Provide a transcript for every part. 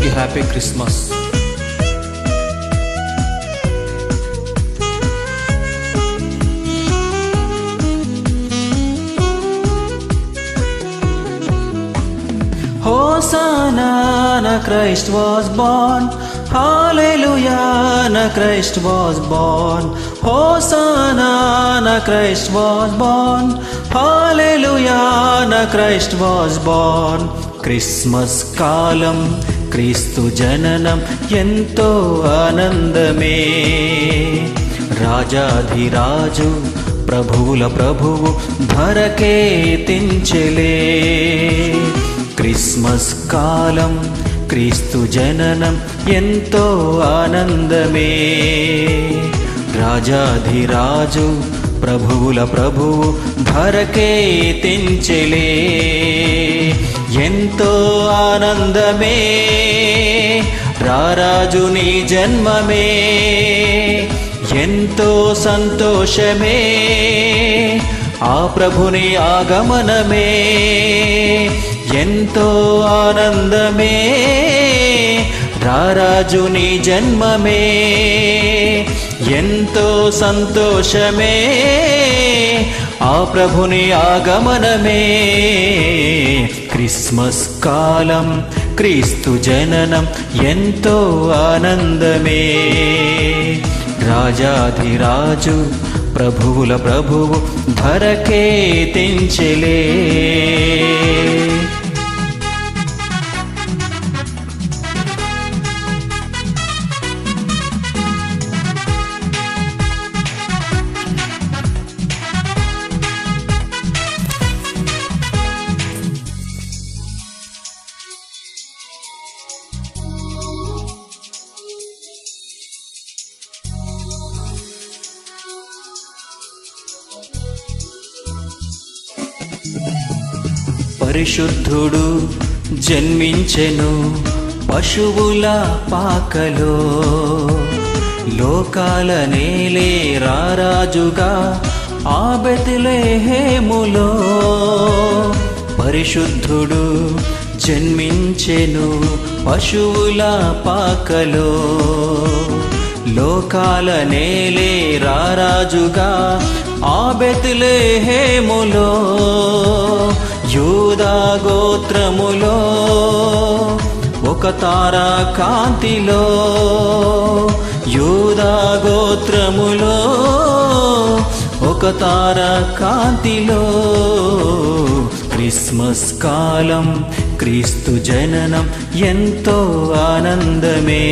అందరికీ happy Christmas. Hosanna, na Christ was born. Hallelujah, na Christ was born. Hosanna, na Christ was born. Hallelujah, na Christ was born. Christmas కాలం క్రీస్తు జననం ఎంతో ఆనందమే. రాజాధిరాజు ప్రభువుల ప్రభువు ధరకే తెంచెలే. క్రిస్మస్ కాలం క్రీస్తు జననం ఎంతో ఆనందమే. రాజాధిరాజు ప్రభువుల ప్రభువు ధరకే తెంచెలే. ఎంతో ఆనందమే రారాజుని జన్మమే. ఎంతో సంతోషమే ఆ ప్రభుని ఆగమనమే. ఎంతో ఆనందమే రారాజుని జన్మమే. ఎంతో సంతోషమే ఆ ప్రభుని ఆగమనమే. క్రిస్మస్ కాలం క్రీస్తు జననం ఎంతో ఆనందమే. రాజాధిరాజు ప్రభువుల ప్రభువు ధరకే తెంచెలే. పరిశుద్ధుడు జన్మించెను పశువుల పాకలో. లోకాల నేలే రారాజుగా ఆ బెత్లెహేములో. పరిశుద్ధుడు జన్మించెను పశువుల పాకలో. లోకాల నేలే రారాజుగా ఆ బెత్లెహేములో. యూదా గోత్రములో ఒక తారా కాంతిలో. యూదా గోత్రములో ఒక తారా కాంతిలో. క్రిస్మస్ కాలం క్రీస్తు జననం ఎంతో ఆనందమే.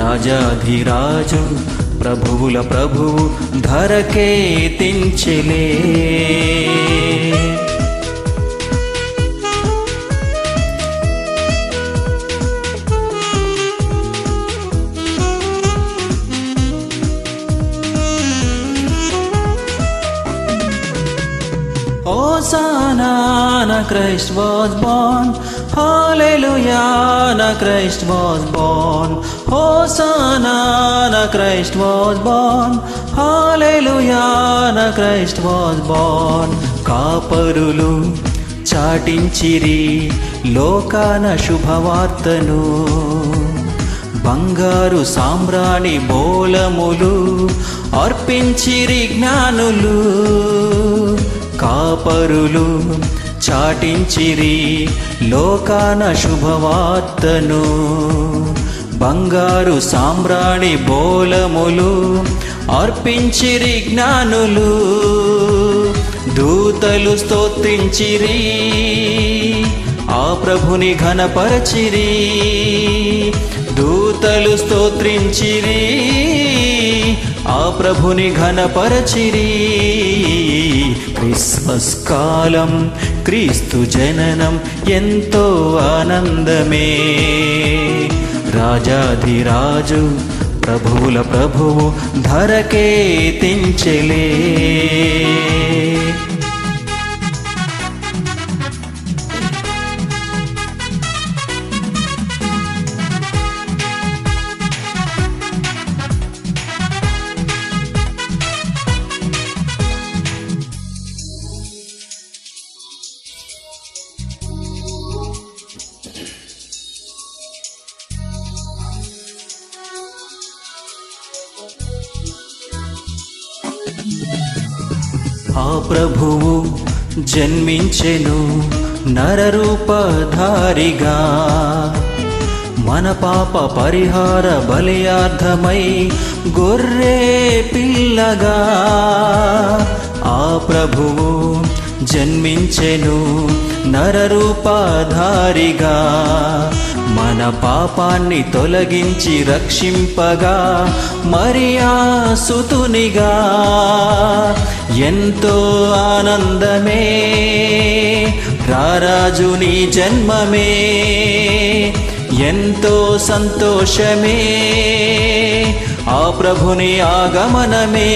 రాజాధిరాజు ప్రభువుల ప్రభువు ధరకే తెంచెలే. Hosanna, na Christ was born. Hallelujah, na Christ was born. Hosanna, na Christ was born. Hallelujah, na Christ was born. కాపరులు చాటించిరి లోకాన శుభవార్తను. బంగారు సాంబ్రాణి బోళములు అర్పించిరి జ్ఞానులు. కాపరులు చాటించిరి లోకాన శుభవార్తను. బంగారు సాంబ్రాణి బోళములు అర్పించిరి జ్ఞానులు. దూతలు స్తోత్రించిరి ఆ ప్రభుని ఘనపరచిరి. దూతలు స్తోత్రించిరి ఆ ప్రభుని ఘనపరచిరి. క్రిస్మస్ కాలం క్రీస్తు జననం ఎంతో ఆనందమే. రాజాధిరాజు ప్రభువుల ప్రభువు ధరకే తెంచెలే. ఆ ప్రభువు జన్మించెను నరరూపధారిగా, మన పాప పరిహార బలియార్థమై గొర్రె పిల్లగా. ఆ ప్రభువు జన్మించెను నరరూపధారిగా, మన పాపాన్ని తొలగించి రక్షింపగా మరియా సుతునిగా. ఎంతో ఆనందమే రారాజుని జన్మమే, ఎంతో సంతోషమే ఆ ప్రభుని ఆగమనమే.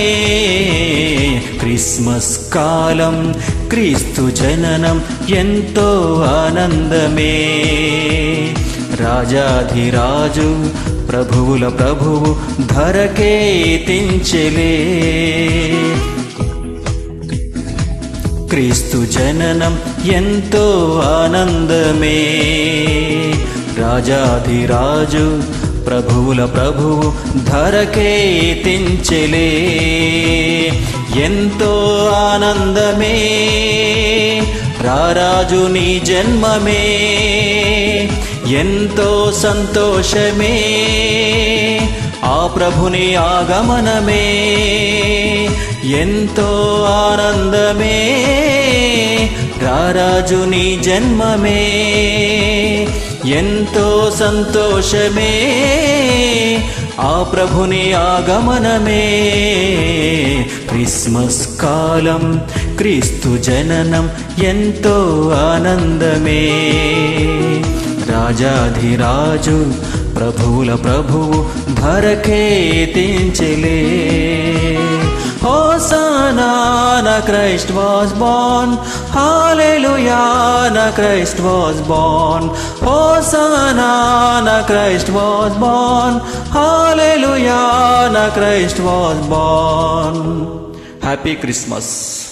క్రిస్మస్ కాలం క్రీస్తు జననం ఎంతో ఆనందమే. రాజాధిరాజు ప్రభువుల ప్రభువు ధరకే తెంచెలే. క్రీస్తు జననం ఎంతో ఆనందమే. రాజాధిరాజు ప్రభువుల ప్రభువు ధరకే తెంచెలే. ఎంతో ఆనందమే రారాజుని జన్మమే, ఎంతో సంతోషమే ఆ ప్రభుని ఆగమనమే. ఎంతో ఆనందమే రారాజుని జన్మమే, ఎంతో సంతోషమే ఆ ప్రభుని ఆగమనమే. క్రిస్మస్ కాలం క్రీస్తు జననం ఎంతో ఆనందమే. రాజాధిరాజు ప్రభువుల ప్రభువు ధరకే తెంచెలే. Hosanna, na Christ was born. Hallelujah, na Christ was born. Hosanna, na Christ was born. Hallelujah, na Christ was born. Happy Christmas.